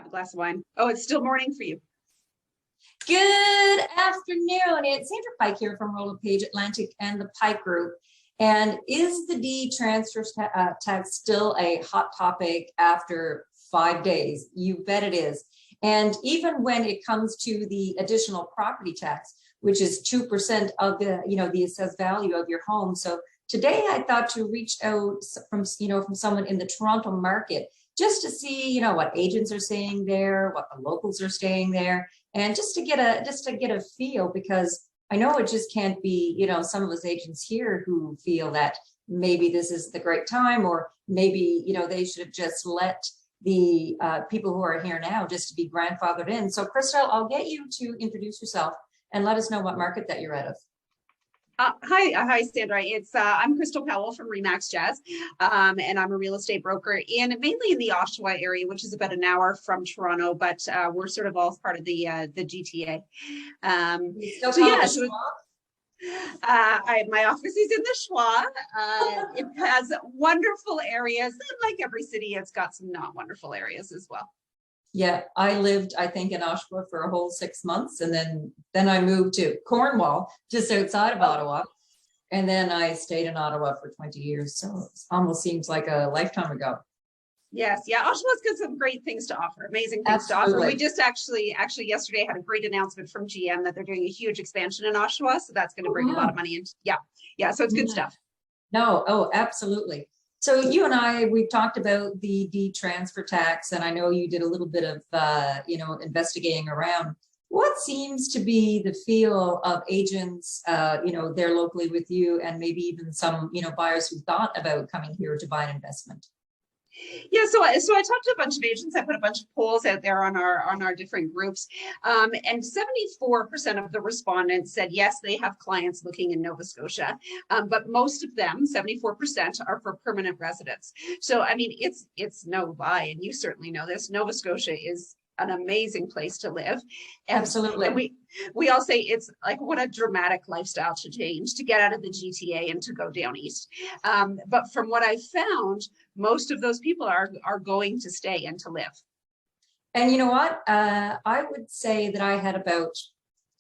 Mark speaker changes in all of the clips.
Speaker 1: A glass of wine. Oh, it's still morning for you.
Speaker 2: Good afternoon. It's Sandra Pike here from Roll Page Atlantic and the Pike Group. And is the D transfer tax still a hot topic after 5 days? You bet it is. And even when it comes to the additional property tax, which is 2% of the assessed value of your home. So today I thought to reach out from someone in the Toronto market just to see, what agents are saying there, what the locals are saying there, and just to get a feel, because I know it just can't be, some of us agents here who feel that maybe this is the great time, or maybe, they should have just let the people who are here now just to be grandfathered in. So Crystal, I'll get you to introduce yourself and let us know what market that you're out of.
Speaker 1: Hi, Sandra. I'm Crystal Powell from Remax Jazz, and I'm a real estate broker mainly in the Oshawa area, which is about an hour from Toronto, but we're sort of all part of the GTA. My office is in the Schwa. It has wonderful areas, and like every city, it's got some not wonderful areas as well.
Speaker 2: Yeah, I lived, I think, in Oshawa for a whole 6 months, and then I moved to Cornwall, just outside of Ottawa, and then I stayed in Ottawa for 20 years. So it almost seems like a lifetime ago.
Speaker 1: Yes, yeah, Oshawa's got some great things to offer, amazing things to offer. We just actually yesterday had a great announcement from GM that they're doing a huge expansion in Oshawa, so that's going to bring a lot of money in. Yeah, so it's good stuff.
Speaker 2: No, oh, absolutely. So you and we've talked about the transfer tax, and I know you did a little bit of, investigating around. What seems to be the feel of agents, there locally with you, and maybe even some, buyers who thought about coming here to buy an investment?
Speaker 1: Yeah, so I talked to a bunch of agents. I put a bunch of polls out there on our different groups, and 74% of the respondents said yes, they have clients looking in Nova Scotia, but most of them, 74%, are for permanent residents. So I mean, it's no lie, and you certainly know this. Nova Scotia is an amazing place to live.
Speaker 2: Absolutely.
Speaker 1: And we all say it's like, what a dramatic lifestyle to change to get out of the GTA and to go down east. But from what I found, most of those people are going to stay and to live.
Speaker 2: And you know what? I would say that I had about,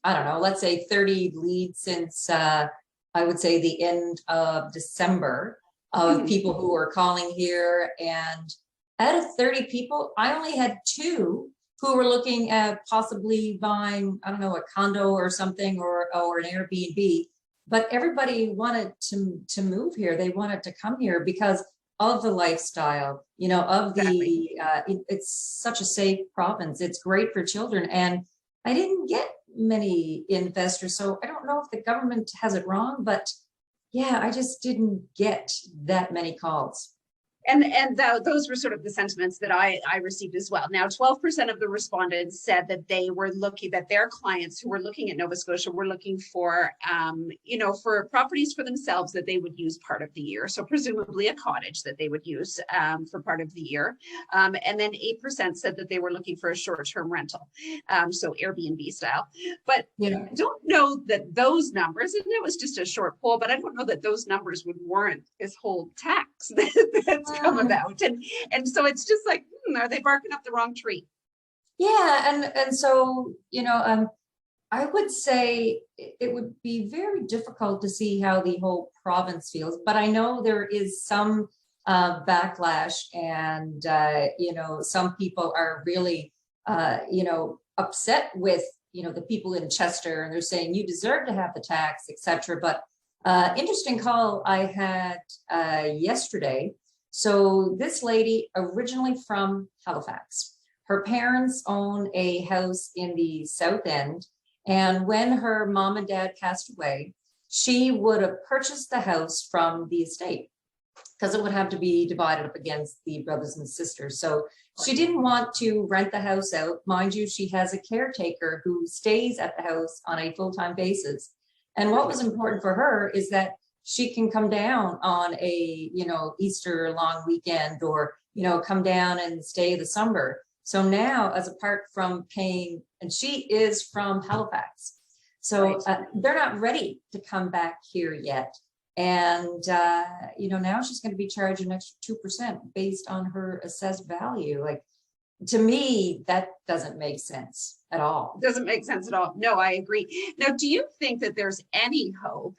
Speaker 2: I don't know, let's say 30 leads since I would say the end of December of people who were calling here. And out of 30 people, I only had 2 who were looking at possibly buying, I don't know, a condo or something, or an Airbnb, but everybody wanted to move here. They wanted to come here because of the lifestyle, of
Speaker 1: Exactly.
Speaker 2: it's such a safe province. It's great for children. And I didn't get many investors, so I don't know if the government has it wrong, but yeah, I just didn't get that many calls.
Speaker 1: And those were sort of the sentiments that I received as well. Now, 12% of the respondents said that they were looking, that their clients who were looking at Nova Scotia were looking for, for properties for themselves that they would use part of the year. So presumably a cottage that they would use for part of the year. And then 8% said that they were looking for a short-term rental, so Airbnb style. But I don't know that those numbers, and it was just a short poll, but I don't know that those numbers would warrant this whole tax that's come about, and so it's just like, are they barking up the wrong tree?
Speaker 2: Yeah, and so I would say it would be very difficult to see how the whole province feels, but I know there is some backlash, and some people are really upset with the people in Chester, and they're saying you deserve to have the tax, etc. But interesting call I had yesterday. So this lady, originally from Halifax, her parents own a house in the South End, and when her mom and dad passed away, she would have purchased the house from the estate because it would have to be divided up against the brothers and sisters. So she didn't want to rent the house out. Mind you, she has a caretaker who stays at the house on a full-time basis. And what was important for her is that she can come down on a, Easter long weekend, or, come down and stay the summer. So now, as apart from paying, and she is from Halifax, so they're not ready to come back here yet. And, now she's going to be charged an extra 2% based on her assessed value. Like, to me, that doesn't make sense at all.
Speaker 1: Doesn't make sense at all. No, I agree. Now, do you think that there's any hope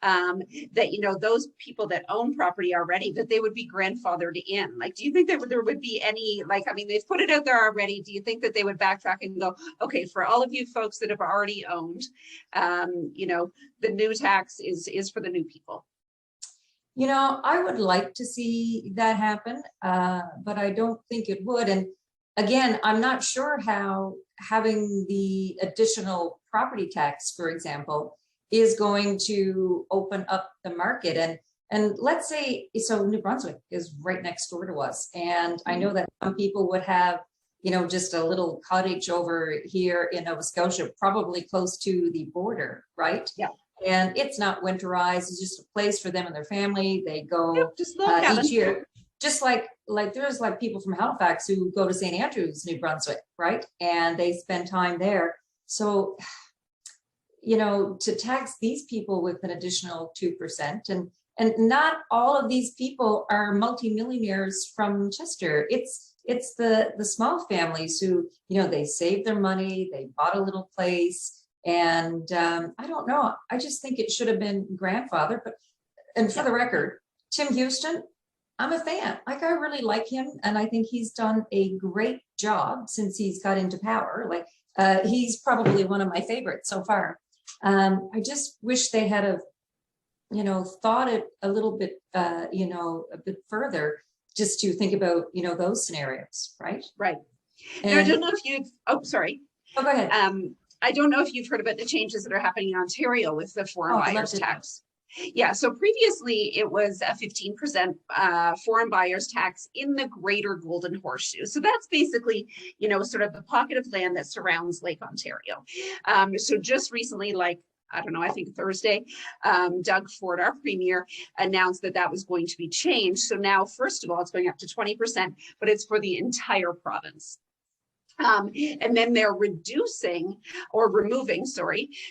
Speaker 1: that, those people that own property already, that they would be grandfathered in? Like, do you think that there would be any, they've put it out there already. Do you think that they would backtrack and go, okay, for all of you folks that have already owned, the new tax is for the new people?
Speaker 2: I would like to see that happen, but I don't think it would. And again, I'm not sure how having the additional property tax, for example, is going to open up the market. And let's say, so New Brunswick is right next door to us. And I know that some people would have, just a little cottage over here in Nova Scotia, probably close to the border, right?
Speaker 1: Yeah.
Speaker 2: And it's not winterized. It's just a place for them and their family. They go each year. Just like there's people from Halifax who go to St. Andrews, New Brunswick, right? And they spend time there. So, to tax these people with an additional 2%, and not all of these people are multimillionaires from Chester. It's the small families who, they saved their money, they bought a little place, and I don't know. I just think it should have been grandfathered. And for the record, Tim Houston, I'm a fan. I really like him, and I think he's done a great job since he's got into power. He's probably one of my favorites so far. I just wish they had thought it a little bit, a bit further, just to think about, those scenarios, right?
Speaker 1: Right.
Speaker 2: And,
Speaker 1: now, I don't know if you've. Oh, sorry.
Speaker 2: Oh, go ahead.
Speaker 1: I don't know if you've heard about the changes that are happening in Ontario with the foreign buyers tax. Yeah, so previously it was a 15% foreign buyers tax in the greater Golden Horseshoe. So that's basically, sort of the pocket of land that surrounds Lake Ontario. So just recently, I think Thursday, Doug Ford, our premier, announced that was going to be changed. So now, first of all, it's going up to 20%, but it's for the entire province. And then they're removing,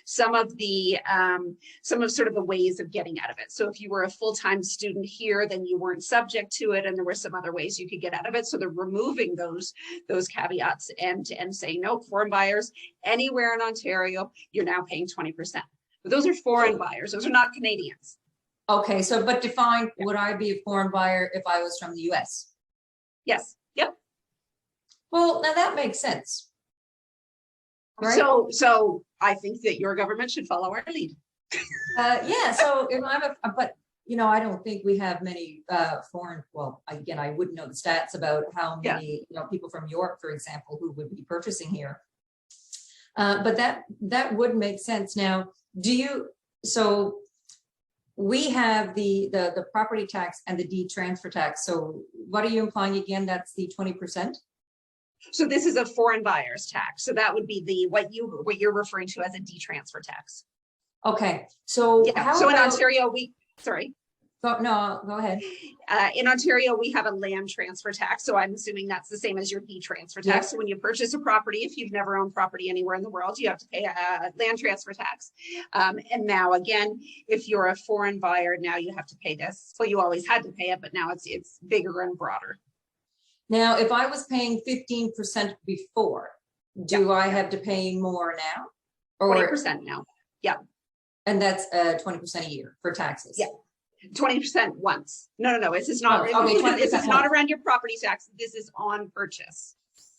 Speaker 1: some of sort of the ways of getting out of it. So if you were a full-time student here, then you weren't subject to it, and there were some other ways you could get out of it. So they're removing those caveats and saying, no, foreign buyers anywhere in Ontario, you're now paying 20%. But those are foreign buyers; those are not Canadians.
Speaker 2: Okay, so but define, would I be a foreign buyer if I was from the U.S.?
Speaker 1: Yes. Yep.
Speaker 2: Well, now that makes sense. Right?
Speaker 1: So I think that your government should follow our lead.
Speaker 2: Yeah. So if but I don't think we have many foreign. Well, again, I wouldn't know the stats about how many people from Europe, for example, who would be purchasing here. But that would make sense. Now, so we have the property tax and the deed transfer tax. So what are you implying again? That's the 20%.
Speaker 1: So this is a foreign buyers tax. So that would be what you're referring to as a detransfer tax.
Speaker 2: Okay. So
Speaker 1: so in Ontario,
Speaker 2: go ahead.
Speaker 1: In Ontario, we have a land transfer tax. So I'm assuming that's the same as your detransfer tax.
Speaker 2: Yeah.
Speaker 1: So when you purchase a property, if you've never owned property anywhere in the world, you have to pay a land transfer tax. And now again, if you're a foreign buyer, now you have to pay this. Well, you always had to pay it, but now it's bigger and broader.
Speaker 2: Now, if I was paying 15% before, do I have to pay more now?
Speaker 1: Or 20% now. Yeah.
Speaker 2: And that's 20% a year for taxes.
Speaker 1: Yeah. 20% once. No. This is not. This is not around your property tax. This is on purchase.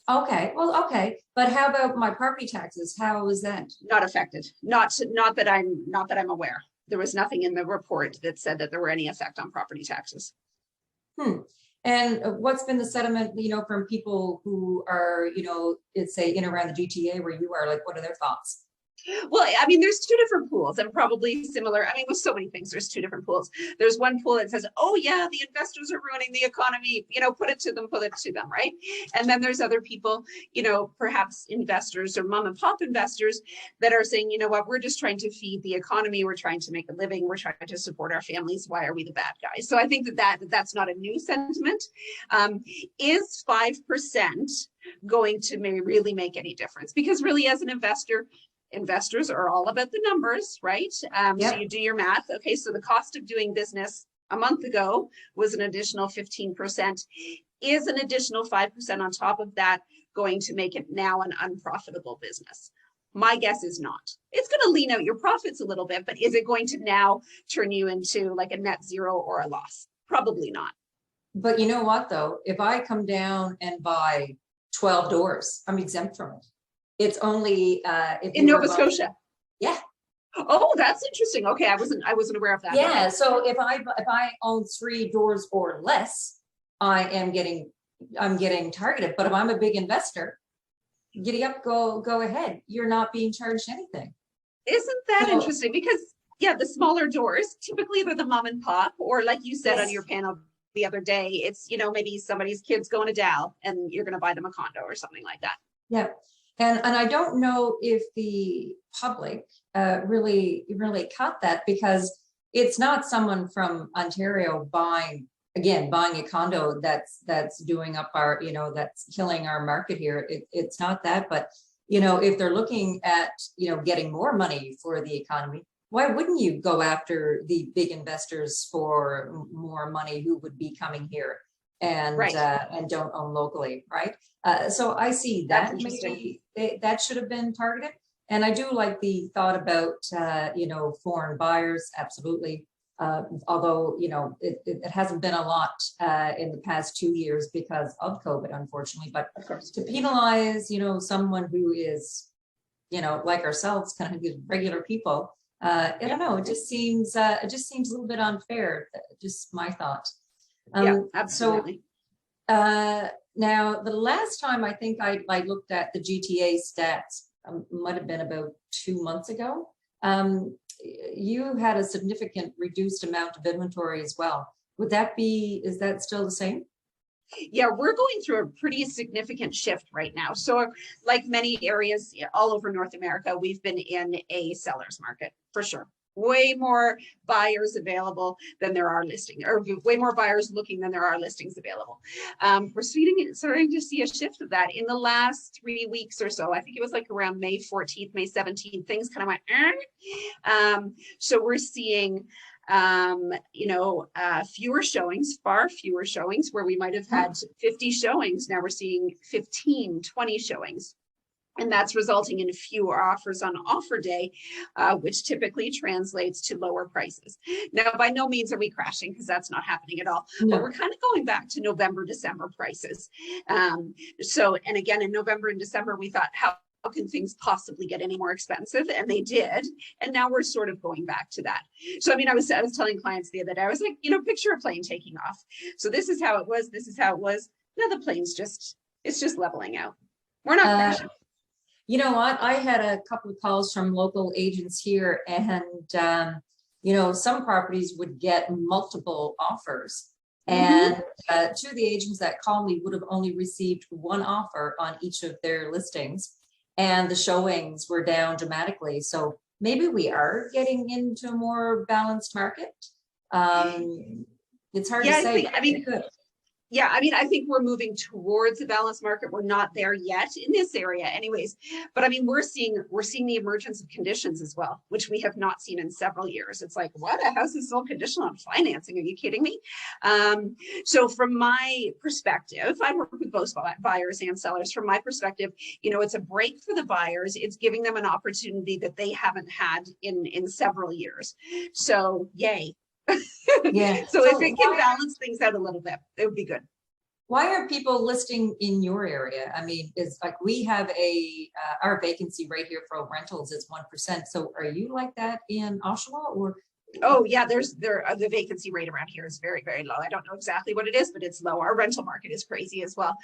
Speaker 2: Okay. Well, okay. But how about my property taxes? How is that?
Speaker 1: Not affected. Not that I'm aware. There was nothing in the report that said that there were any effect on property taxes.
Speaker 2: And what's been the sentiment, from people who are, it's say in around the GTA where you are, what are their thoughts?
Speaker 1: Well, I mean, there's two different pools and probably similar. I mean, with so many things, there's two different pools. There's one pool that says, oh yeah, the investors are ruining the economy, put it to them, right? And then there's other people, perhaps investors or mom and pop investors that are saying, you know what, we're just trying to feed the economy. We're trying to make a living. We're trying to support our families. Why are we the bad guys? So I think that's not a new sentiment. Is 5% going to really make any difference? Because really, as an investor, investors are all about the numbers, right? So you do your math. Okay, so the cost of doing business a month ago was an additional 15%. Is an additional 5% on top of that going to make it now an unprofitable business? My guess is not. It's going to lean out your profits a little bit, but is it going to now turn you into like a net zero or a loss? Probably not.
Speaker 2: But you know what, though? If I come down and buy 12 doors, I'm exempt from it. It's only if
Speaker 1: in Nova Scotia.
Speaker 2: Yeah.
Speaker 1: Oh, that's interesting. Okay, I wasn't aware of that.
Speaker 2: Yeah. So if I own 3 doors or less, I'm getting targeted. But if I'm a big investor, giddy up, go ahead. You're not being charged anything.
Speaker 1: Isn't that interesting? Because yeah, the smaller doors, typically they're the mom and pop, or like you said on your panel the other day, it's, you know, maybe somebody's kids going to Dow and you're going to buy them a condo or something like that.
Speaker 2: Yeah. And I don't know if the public really caught that, because it's not someone from Ontario buying a condo that's doing up our, you know, that's killing our market here. It's not that, but you know, if they're looking at, you know, getting more money for the economy, why wouldn't you go after the big investors for more money who would be coming here and don't own locally, right? So I see that maybe that should have been targeted. And I do like the thought about, you know, foreign buyers, absolutely. Although, you know, it hasn't been a lot in the past 2 years because of COVID, unfortunately. But of course, to penalize, you know, someone who is, you know, like ourselves, kind of regular people, I don't know. It just seems a little bit unfair. Just my thought.
Speaker 1: Yeah, absolutely.
Speaker 2: So now, the last time I think I looked at the GTA stats might have been about 2 months ago. You had a significant reduced amount of inventory as well. Is that still the same?
Speaker 1: Yeah, we're going through a pretty significant shift right now. So like many areas all over North America, we've been in a seller's market for sure. Way more buyers available than there are listings, or way more buyers looking than there are listings available. We're starting to see a shift of that in the last 3 weeks or so. I think it was like around May 14th, May 17th, things kind of went, so we're seeing you know, fewer showings, far fewer showings, where we might have had 50 showings. Now we're seeing 15, 20 showings. And that's resulting in fewer offers on offer day, which typically translates to lower prices. Now, by no means are we crashing, because that's not happening at all. No. But we're kind of going back to November, December prices. So, and again, in November and December, we thought, how can things possibly get any more expensive? And they did. And now we're sort of going back to that. So, I mean, I was telling clients the other day, I was like, you know, picture a plane taking off. So this is how it was. This is how it was. Now the plane's it's just leveling out. We're not crashing.
Speaker 2: You know what? I had a couple of calls from local agents here, and you know, some properties would get multiple offers. And 2 of the agents that called me would have only received 1 offer on each of their listings, and the showings were down dramatically. So maybe we are getting into a more balanced market. It's hard to say.
Speaker 1: Yeah, I mean, I think we're moving towards a balanced market. We're not there yet in this area anyways. But I mean, we're seeing the emergence of conditions as well, which we have not seen in several years. It's like, what? A house is sold conditional on financing. Are you kidding me? So from my perspective, I work with both buyers and sellers. From my perspective, you know, it's a break for the buyers. It's giving them an opportunity that they haven't had in several years. So yay. Yeah. So if it can balance things out a little bit, it would be good.
Speaker 2: Why are people listing in your area? I mean, it's like we have our vacancy rate here for rentals is 1%. So are you like that in Oshawa, or?
Speaker 1: Oh yeah, the vacancy rate around here is very, very low. I don't know exactly what it is, but it's low. Our rental market is crazy as well.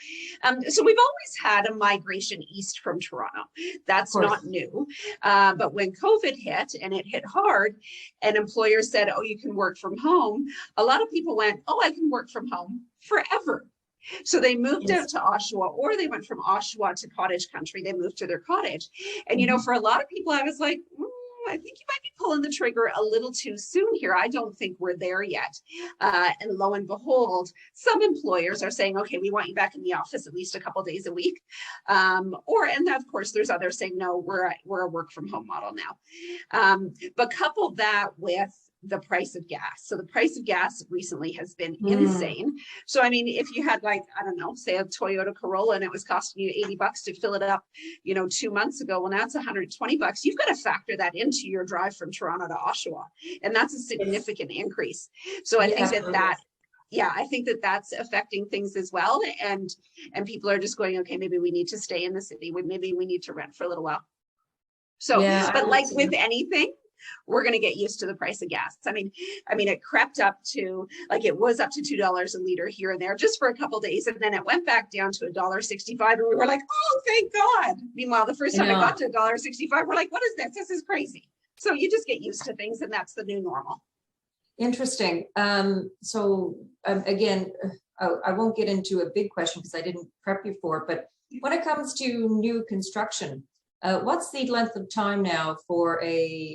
Speaker 1: So we've always had a migration east from Toronto. That's not new. But when COVID hit, and it hit hard, and employers said, oh, you can work from home, a lot of people went, oh, I can work from home forever. So they moved out to Oshawa, or they went from Oshawa to cottage country. They moved to their cottage. And, you know, for a lot of people, I was like, I think you might be pulling the trigger a little too soon here. I don't think we're there yet. And lo and behold, some employers are saying, okay, we want you back in the office at least a couple of days a week. And of course, there's others saying, no, we're a work from home model now. But couple that with the price of gas. So the price of gas recently has been insane. So, I mean, if you had like, I don't know, say a Toyota Corolla and it was costing you $80 to fill it up, 2 months ago, well, now it's $120. You've got to factor that into your drive from Toronto to Oshawa. And that's a significant increase. So I think I think that that's affecting things as well. And people are just going, okay, maybe we need to stay in the city. Maybe we need to rent for a little while. So, but like with anything, we're going to get used to the price of gas. I mean, it crept up to, like, it was up to $2 a liter here and there just for a couple of days. And then it went back down to $1.65. And we were like, oh, thank God. Meanwhile, the first time it got to $1.65, we're like, what is this? This is crazy. So you just get used to things, and that's the new normal.
Speaker 2: Interesting. Again, I won't get into a big question because I didn't prep you for it, but when it comes to new construction, what's the length of time now for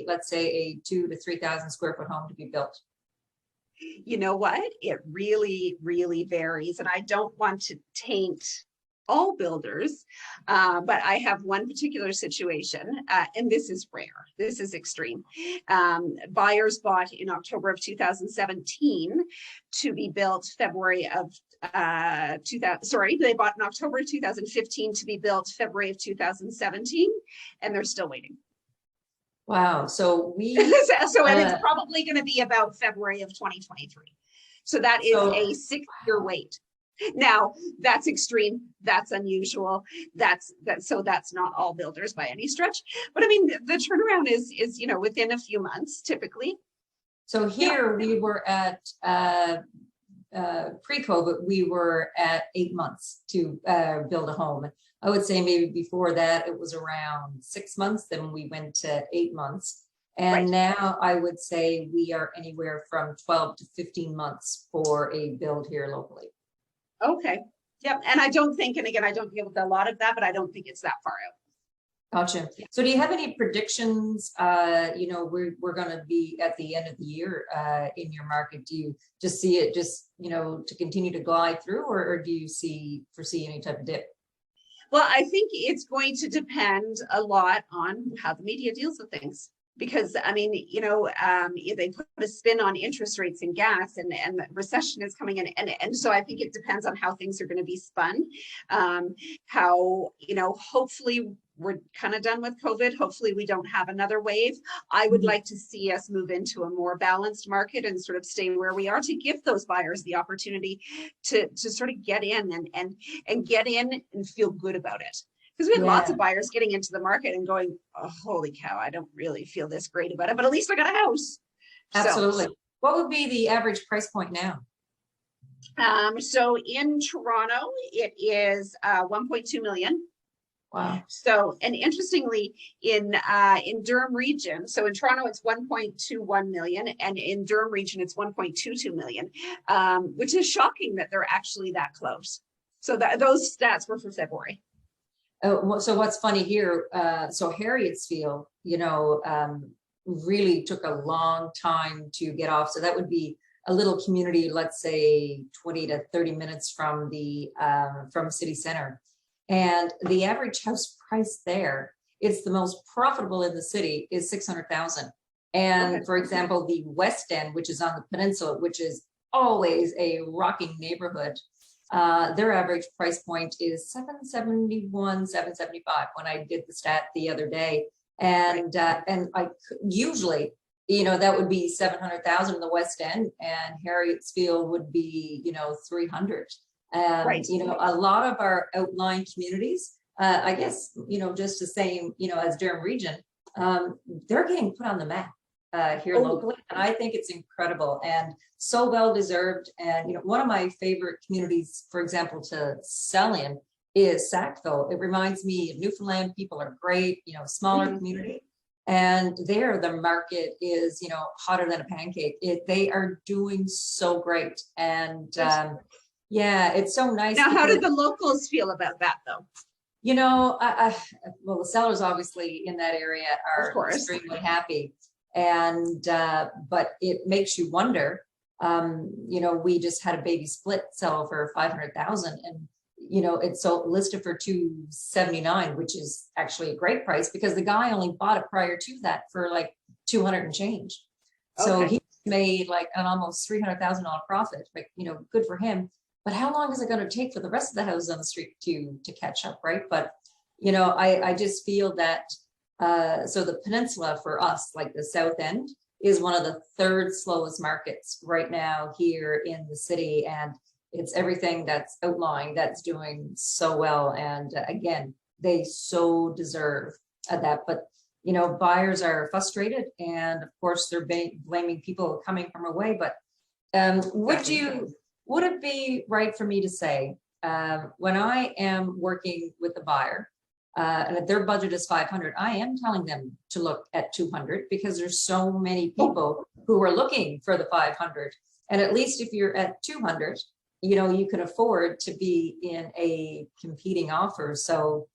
Speaker 2: let's say a 2,000 to 3,000 square foot home to be built?
Speaker 1: You know what? It really, really varies. And I don't want to taint all builders, but I have one particular situation, and this is rare. This is extreme. Buyers bought in October of 2017 to be built February of they bought in October of 2015 to be built February of 2017, and they're still waiting.
Speaker 2: Wow. So and
Speaker 1: it's probably going to be about February of 2023. So that is a 6-year wait. Now that's extreme. That's unusual. That's not all builders by any stretch. But I mean, the turnaround is within a few months typically. So
Speaker 2: here we were at pre-COVID, we were at 8 months to build a home. I would say maybe before that it was around 6 months. Then we went to 8 months. And now I would say we are anywhere from 12 to 15 months for a build here locally.
Speaker 1: Okay. Yep. And I don't think, and again, I don't deal with a lot of that, but I don't think it's that far out.
Speaker 2: Gotcha. So do you have any predictions? We're going to be at the end of the year in your market. Do you just see it to continue to glide through, or do you foresee any type of dip?
Speaker 1: Well, I think it's going to depend a lot on how the media deals with things. Because I mean, they put a spin on interest rates and gas, and the recession is coming in, and so I think it depends on how things are going to be spun. Hopefully we're kind of done with COVID. Hopefully we don't have another wave. I would like to see us move into a more balanced market and sort of stay where we are to give those buyers the opportunity to sort of get in and get in and feel good about it. Because we had lots of buyers getting into the market and going, oh, holy cow, I don't really feel this great about it, but at least I got a house.
Speaker 2: Absolutely. So, what would be the average price point now?
Speaker 1: So in Toronto, it is 1.2 million.
Speaker 2: Wow.
Speaker 1: So, and interestingly, in Durham region, so in Toronto, it's 1.21 million, and in Durham region, it's 1.22 million, which is shocking that they're actually that close. So those stats were for February.
Speaker 2: So what's funny here, so Harrietsfield, really took a long time to get off. So that would be a little community, let's say 20 to 30 minutes from from city center. And the average house price there, it's the most profitable in the city, is 600,000. And for example, the West End, which is on the peninsula, which is always a rocking neighborhood, their average price point is 771, 775 when I did the stat the other day. And I usually, that would be 700,000 in the West End, and Harrietsfield would be, 300. And, a lot of our outlying communities, I guess, just the same, as Durham region, they're getting put on the map here locally. And I think it's incredible and so well deserved. And, one of my favorite communities, for example, to sell in is Sackville. It reminds me of Newfoundland. People are great, smaller community. And there the market is, hotter than a pancake. They are doing so great. And it's so nice.
Speaker 1: Now, how did the locals feel about that though?
Speaker 2: Well, the sellers obviously in that area are extremely happy. And, but it makes you wonder, we just had a baby split sell for 500,000 and, it's listed for 279, which is actually a great price because the guy only bought it prior to that for like 200 and change. So made like an almost $300,000 profit, like, you know, good for him. But how long is it going to take for the rest of the houses on the street to catch up, right? But, you know, I just feel that, so the peninsula for us, like the South End, is one of the third slowest markets right now here in the city. And it's everything that's outlying that's doing so well. And again, they so deserve that. But, you know, buyers are frustrated, and of course they're blaming people coming from away. But would it be right for me to say, when I am working with the buyer, and if their budget is 500, I am telling them to look at 200, because there's so many people who are looking for the 500. And at least if you're at 200, you know, you can afford to be in a competing offer. So,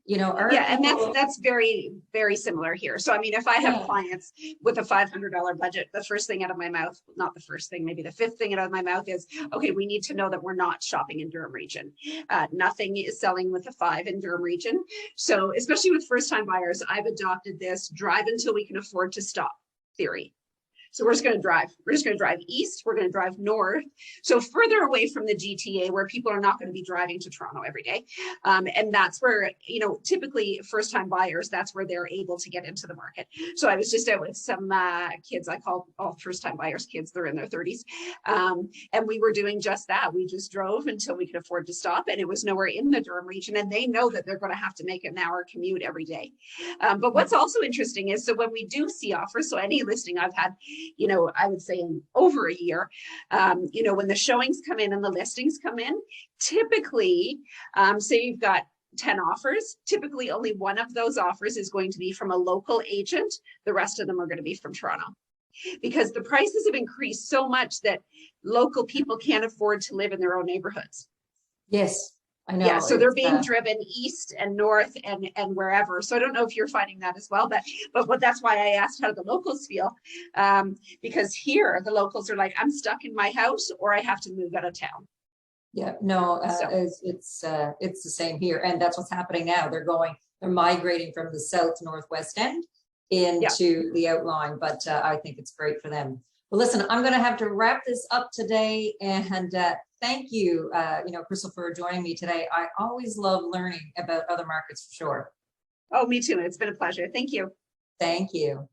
Speaker 2: you know,
Speaker 1: yeah, and that's very, very similar here. So, I mean, if I have clients with a $500 budget, the first thing out of my mouth, not the first thing, maybe the fifth thing out of my mouth is, okay, we need to know that we're not shopping in Durham region. Nothing is selling with a 5 in Durham region. So, especially with first-time buyers, I've adopted this drive until we can afford to stop theory. So we're just going to drive. We're just going to drive east. We're going to drive north. So further away from the GTA, where people are not going to be driving to Toronto every day. And that's where, you know, typically first-time buyers, that's where they're able to get into the market. So I was just out with some kids. I call all first-time buyers kids. They're in their 30s. And we were doing just that. We just drove until we could afford to stop. And it was nowhere in the Durham region. And they know that they're going to have to make an hour commute every day. But what's also interesting is, so when we do see offers, so any listing I've had, you know, I would say in over a year, you know, when the showings come in and the listings come in, typically, say you've got 10 offers, typically only one of those offers is going to be from a local agent. The rest of them are going to be from Toronto, because the prices have increased so much that local people can't afford to live in their own neighborhoods.
Speaker 2: Yes. I know.
Speaker 1: Yeah, so they're being driven east and north and wherever. So I don't know if you're finding that as well, but that's why I asked how the locals feel, because here the locals are like, I'm stuck in my house, or I have to move out of town.
Speaker 2: Yeah, no, it's the same here, and that's what's happening now. They're migrating from the south northwest end into the outlying, but I think it's great for them. Well, listen, I'm going to have to wrap this up today, and thank you, you know, Crystal, for joining me today. I always love learning about other markets, for sure.
Speaker 1: Oh, me too. It's been a pleasure. Thank you.
Speaker 2: Thank you.